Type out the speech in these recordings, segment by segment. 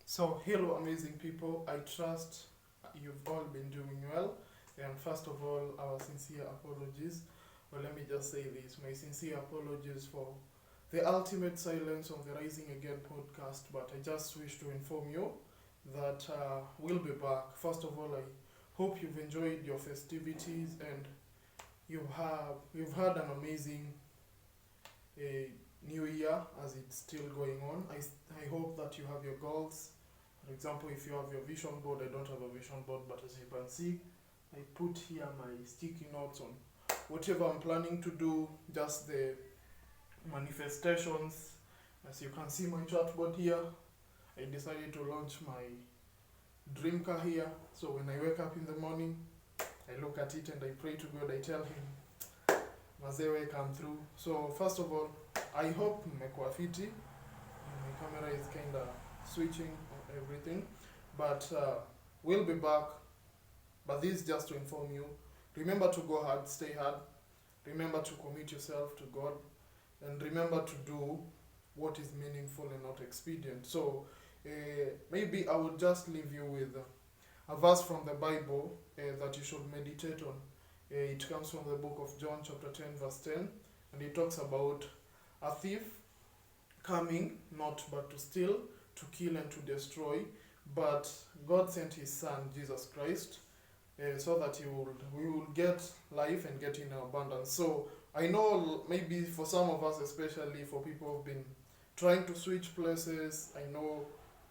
So, hello, amazing people. I trust you've all been doing well. And first of all, our sincere apologies. Well, let me just say this my sincere apologies for the ultimate silence on the Rising Again podcast. But I just wish to inform you that we'll be back. First of all, I hope you've enjoyed your festivities and you've had an amazing new year as it's still going on. I hope that you have your goals. For example, if you have your vision board, I don't have a vision board, but as you can see, I put here my sticky notes on whatever I'm planning to do, just the manifestations. As you can see my chat board here, I decided to launch my dream car here. So when I wake up in the morning, I look at it and I pray to God. I tell him, Mazewe, come through. So first of all, I hope mmekuwa fiti. My camera is kind of switching on everything, but we'll be back. But this is just to inform you. Remember to go hard, stay hard. Remember to commit yourself to God, and remember to do what is meaningful and not expedient. So maybe I will just leave you with a verse from the Bible that you should meditate on. It comes from the book of John, chapter 10, verse 10, and it talks about a thief coming not but to steal, to kill, and to destroy. But God sent His Son, Jesus Christ, so that we will get life and get in abundance. So I know maybe for some of us, especially for people who've been trying to switch places, I know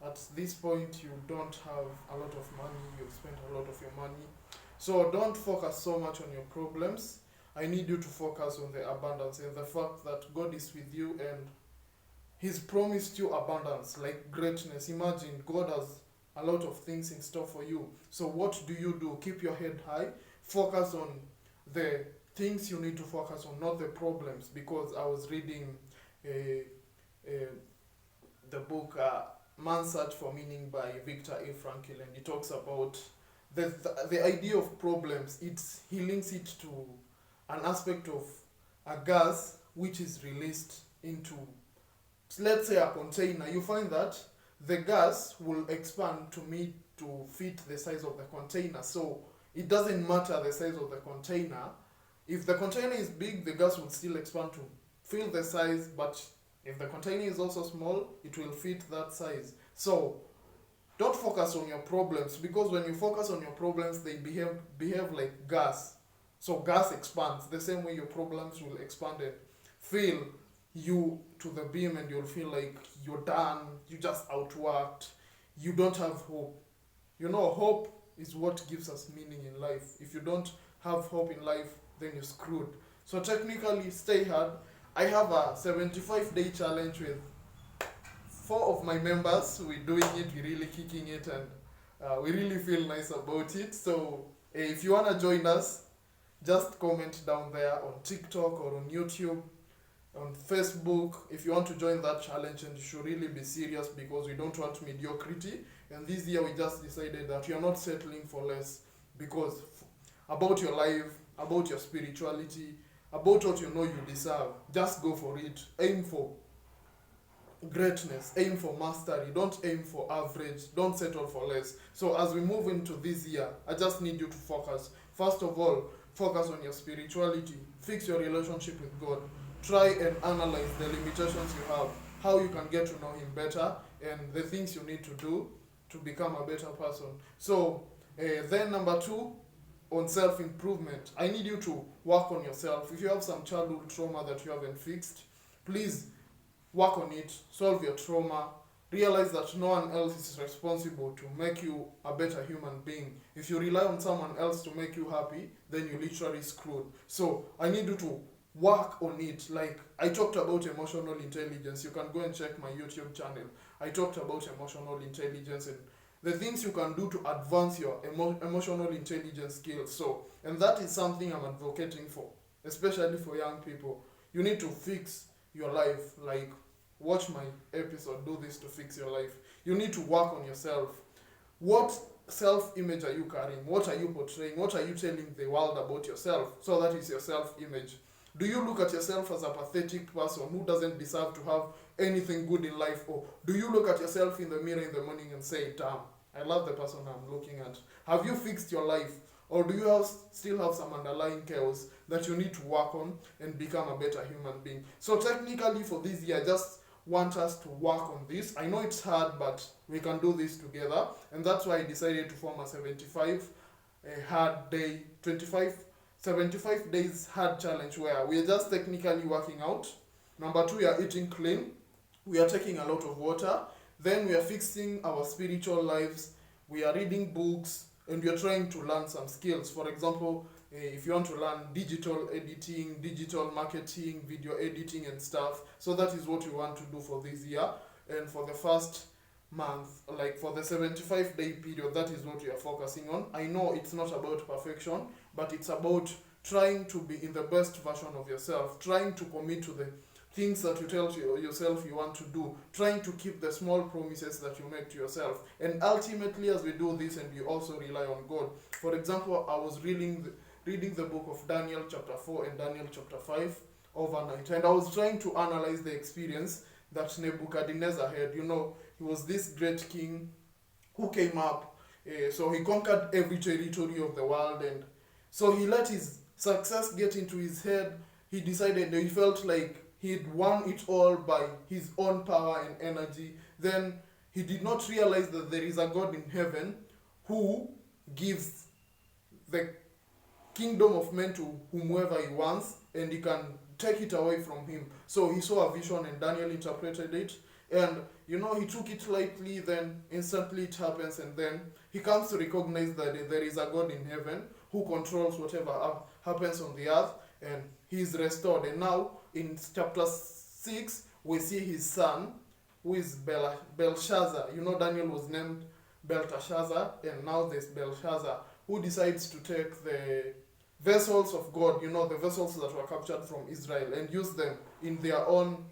at this point you don't have a lot of money, you've spent a lot of your money. So don't focus so much on your problems. I need you to focus on the abundance and the fact that God is with you and He's promised you abundance, like greatness. Imagine God has a lot of things in store for you. So what do? Keep your head high. Focus on the things you need to focus on, not the problems. Because I was reading the book Man's Search for Meaning by Viktor A. Frankl, and he talks about the idea of problems. He links it to an aspect of a gas which is released into, let's say, a container. You find that the gas will expand to fit the size of the container. So it doesn't matter the size of the container. If the container is big, the gas will still expand to fill the size, but if the container is also small, it will fit that size. So don't focus on your problems, because when you focus on your problems, they behave like gas. So gas expands the same way your problems will expand and fill you to the beam, and you'll feel like you're done, you just outworked, you don't have hope. Hope is what gives us meaning in life. If you don't have hope in life, then you're screwed. So technically, stay hard. I have a 75-day challenge with 4 of my members. We're doing it, we're really kicking it, and we really feel nice about it. So if you want to join us, just comment down there on TikTok or on YouTube, on Facebook. If you want to join that challenge, and you should really be serious, because we don't want mediocrity. And this year we just decided that we are not settling for less, because about your life, about your spirituality, about what you know you deserve, just go for it. Aim for greatness, aim for mastery, don't aim for average, don't settle for less. So as we move into this year, I just need you to focus. First of all, focus on your spirituality, fix your relationship with God, try and analyze the limitations you have, how you can get to know Him better, and the things you need to do to become a better person. So then number 2, on self-improvement, I need you to work on yourself. If you have some childhood trauma that you haven't fixed, please work on it, solve your trauma, realize that no one else is responsible to make you a better human being. If you rely on someone else to make you happy, then you're literally screwed. So I need you to work on it. Like I talked about emotional intelligence. You can go and check my YouTube channel. I talked about emotional intelligence and the things you can do to advance your emotional intelligence skills. So, and that is something I'm advocating for, especially for young people. You need to fix your life. Like, watch my episode, Do This to Fix Your Life. You need to work on yourself. What self-image are you carrying? What are you portraying? What are you telling the world about yourself? So that is your self-image. Do you look at yourself as a pathetic person who doesn't deserve to have anything good in life? Or do you look at yourself in the mirror in the morning and say, damn, I love the person I'm looking at? Have you fixed your life? Or do you still have some underlying chaos that you need to work on and become a better human being? So technically for this year, I just want us to work on this. I know it's hard, but we can do this together. And that's why I decided to form a 75 hard day, 75 days hard challenge, where we are just technically working out. Number 2, we are eating clean. We are taking a lot of water. Then we are fixing our spiritual lives. We are reading books, and we are trying to learn some skills. For example, if you want to learn digital editing, digital marketing, video editing and stuff. So that is what we want to do for this year. And for the first month, like for the 75-day period, that is what we are focusing on. I know it's not about perfection, but it's about trying to be in the best version of yourself, trying to commit to the things that you tell yourself you want to do, trying to keep the small promises that you make to yourself. And ultimately, as we do this, and we also rely on God. For example, I was reading the book of Daniel chapter 4 and Daniel chapter 5 overnight, and I was trying to analyze the experience that Nebuchadnezzar had. You know, he was this great king who came up, so he conquered every territory of the world, and so he let his success get into his head. He decided that he felt like he'd won it all by his own power and energy. Then he did not realize that there is a God in heaven who gives the kingdom of men to whomever he wants, and he can take it away from him. So he saw a vision, and Daniel interpreted it, and you know, he took it lightly. Then instantly it happens, and then he comes to recognize that there is a God in heaven who controls whatever happens on the earth, and he is restored. And now in chapter 6 we see his son, who is Belshazzar. You know, Daniel was named Belteshazzar, and now there's Belshazzar, who decides to take the vessels of God, you know, the vessels that were captured from Israel, and use them in their own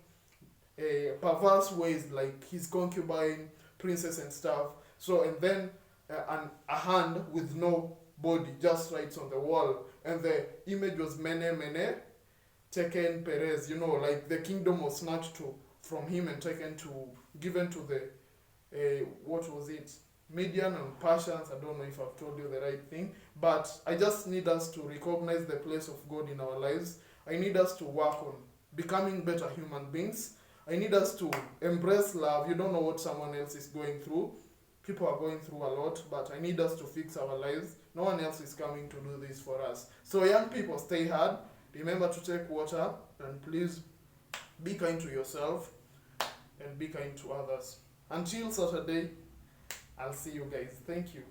perverse ways, like his concubine, princess and stuff. So, and then a hand with no body just writes on the wall, and the image was Mene Mene Tekel Perez. You know, like the kingdom was snatched from him and given to the what was it, Median and Persians. I don't know if I've told you the right thing, but I just need us to recognize the place of God in our lives. I need us to work on becoming better human beings. I need us to embrace love. You don't know what someone else is going through. People are going through a lot, but I need us to fix our lives. No one else is coming to do this for us. So young people, stay hard. Remember to take water, and please be kind to yourself and be kind to others. Until Saturday, I'll see you guys. Thank you.